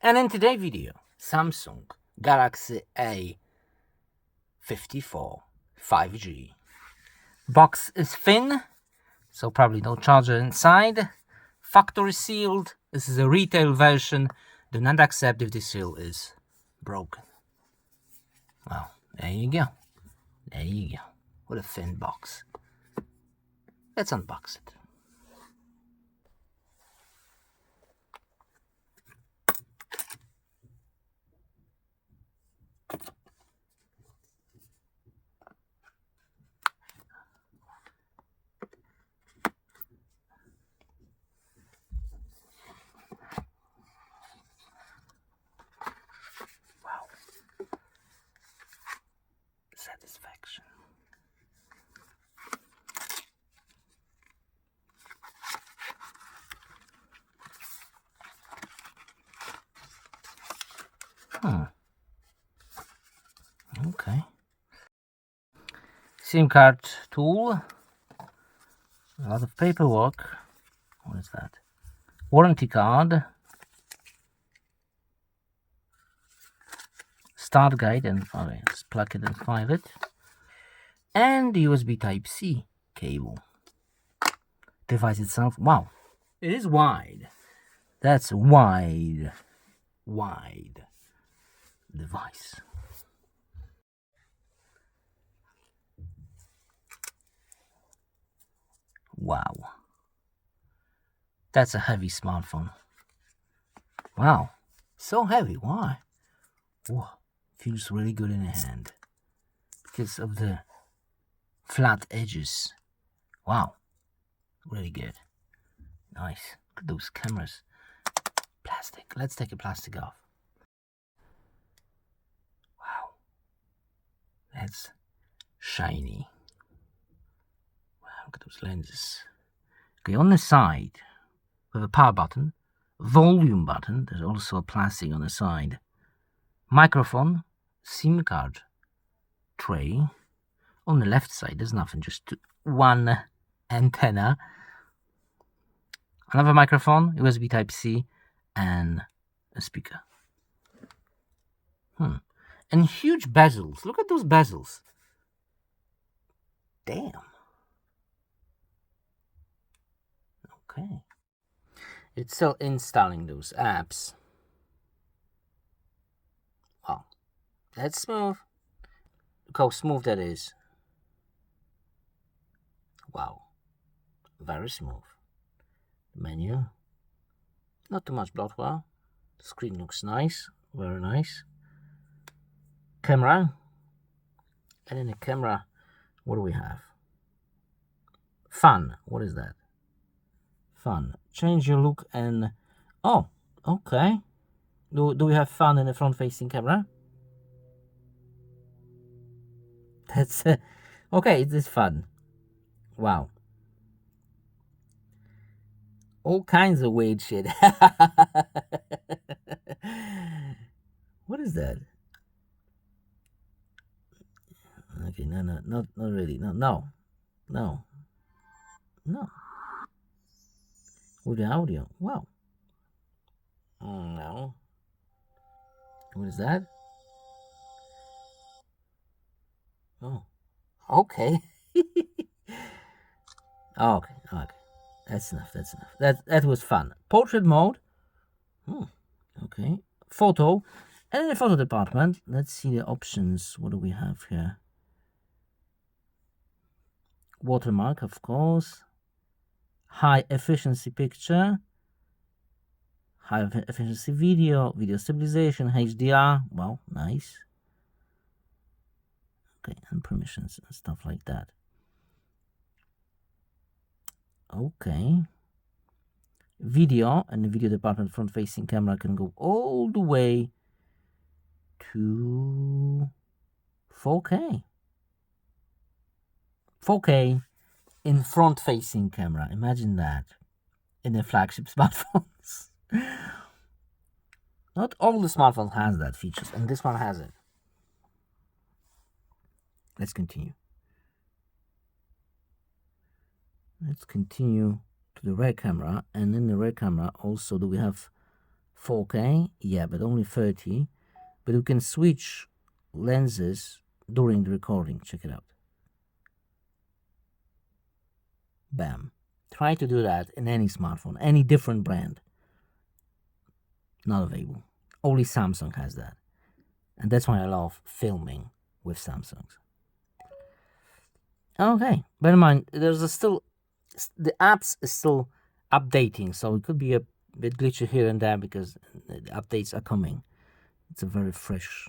And in today's video, Samsung Galaxy A54 5G. Box is thin, so probably no charger inside. Factory sealed. This is a retail version. Do not accept if the seal is broken. Well, there you go. There you go. What a thin box. Let's unbox it. Satisfaction. Okay. SIM card tool. A lot of paperwork. What is that? Warranty card. Start guide, and okay, let's plug it and file it. And the USB Type-C cable. Device itself, wow, it is wide. That's wide device. Wow, that's a heavy smartphone. Wow, so heavy. Why? Whoa, feels really good in the hand because of the flat edges. Wow, really good. Nice. Look at those cameras. Plastic. Let's take the plastic off. Wow, that's shiny. Wow, look at those lenses. Okay, on the side, we have a power button, volume button. There's also a plastic on the side. Microphone, SIM card tray. On the left side, there's nothing, just one antenna. Another microphone, USB Type-C, and a speaker. And huge bezels. Look at those bezels. Damn. Okay. It's still installing those apps. Wow. That's smooth. Look how smooth that is. Wow. Very smooth. Menu. Not too much bloatware. The screen looks nice. Very nice. Camera. And in the camera, what do we have? Fun. What is that? Fun. Change your look and... Oh, okay. Do we have fun in the front-facing camera? That's... okay, it is fun. Wow. All kinds of weird shit. What is that? Okay, no, not really. No. With the audio. Wow. No. What is that? Oh. Okay. Okay. That's enough. That was fun. Portrait mode. Okay. Photo. And in the photo department, let's see the options. What do we have here? Watermark, of course. High efficiency picture. High efficiency video. Video stabilization. HDR. Well, nice. Okay, and permissions and stuff like that. Okay. Video, and the video department front facing camera can go all the way to 4K. 4K in front facing camera. Imagine that in the flagship smartphones. Not all the smartphones has that features, and this one has it. Let's continue. Let's continue to the rear camera, and in the rear camera also do we have 4K, yeah, but only 30. But you can switch lenses during the recording. Check it out. Bam. Try to do that in any smartphone, any different brand. Not available. Only Samsung has that. And that's why I love filming with Samsungs. Okay, bear in mind, there's still, the apps is still updating, so it could be a bit glitchy here and there because the updates are coming. It's a very fresh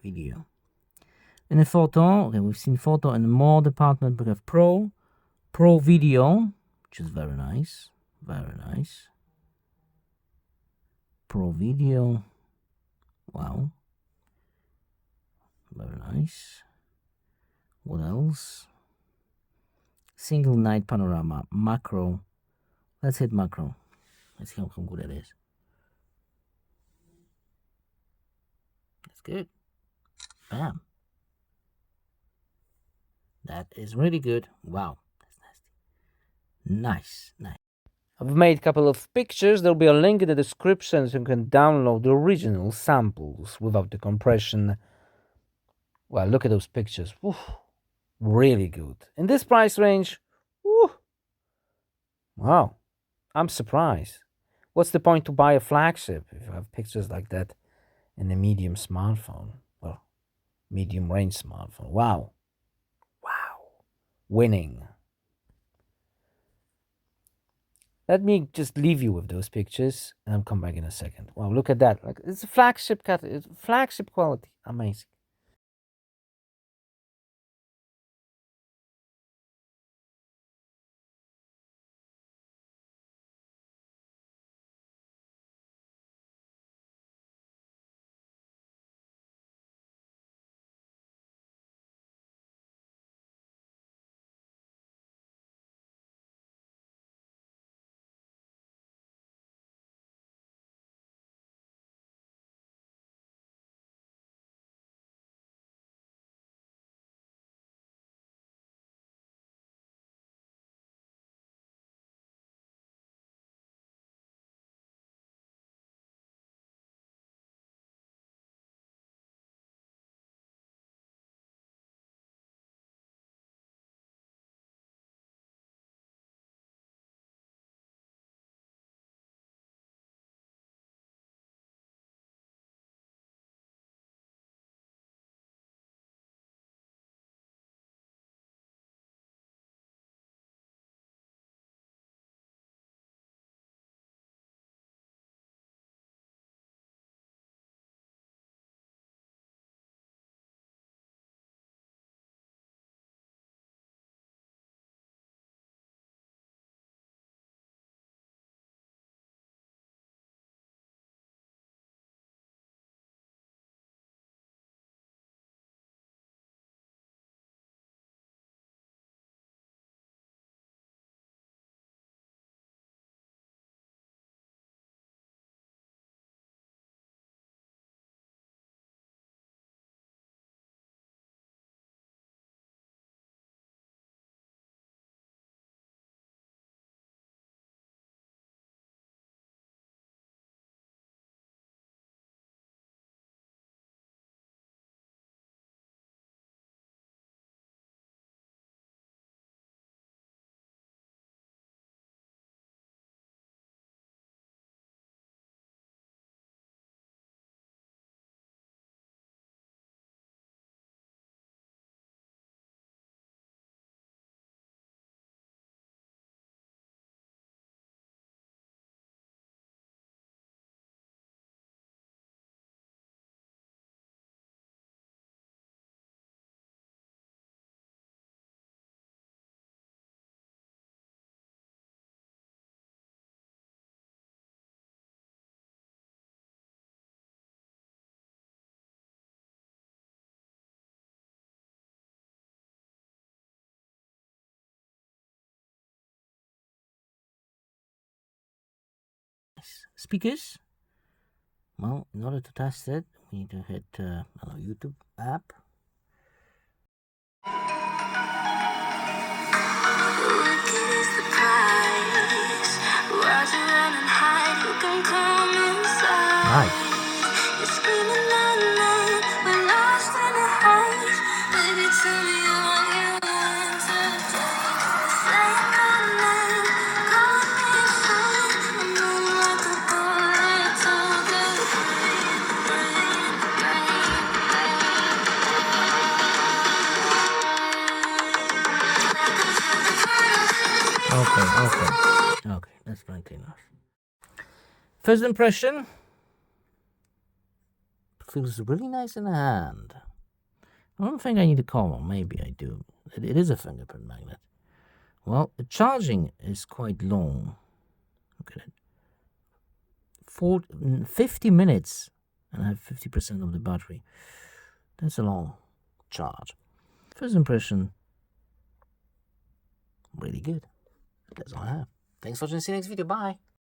video. In the photo, okay, we've seen photo in the more department. We have Pro Video, which is very nice, very nice. Pro Video, wow, very nice. What else? Single night panorama, macro. Let's hit macro. Let's see how good it is. That's good. Bam. That is really good. Wow, that's nasty. Nice, nice. I've made a couple of pictures. There'll be a link in the description so you can download the original samples without the compression. Well, look at those pictures. Woo, really good. In this price range, woo, wow, I'm surprised. What's the point to buy a flagship if you have pictures like that in a medium smartphone? Well, medium range smartphone. Wow. Wow. Winning. Let me just leave you with those pictures and I'll come back in a second. Wow, look at that. Like, it's a flagship cut. It's flagship quality. Amazing. Speakers. Well, in order to test it, we need to hit YouTube app. What is the price? Why'd you run and hide? You can come inside. Nice. Okay, that's plenty enough. First impression, feels really nice in the hand. I don't think I need a cover. Maybe I do. It is a fingerprint magnet. Well, the charging is quite long. Look at it. 50 minutes, and I have 50% of the battery. That's a long charge. First impression, really good. That's all I have. Thanks for watching. See you next video. Bye.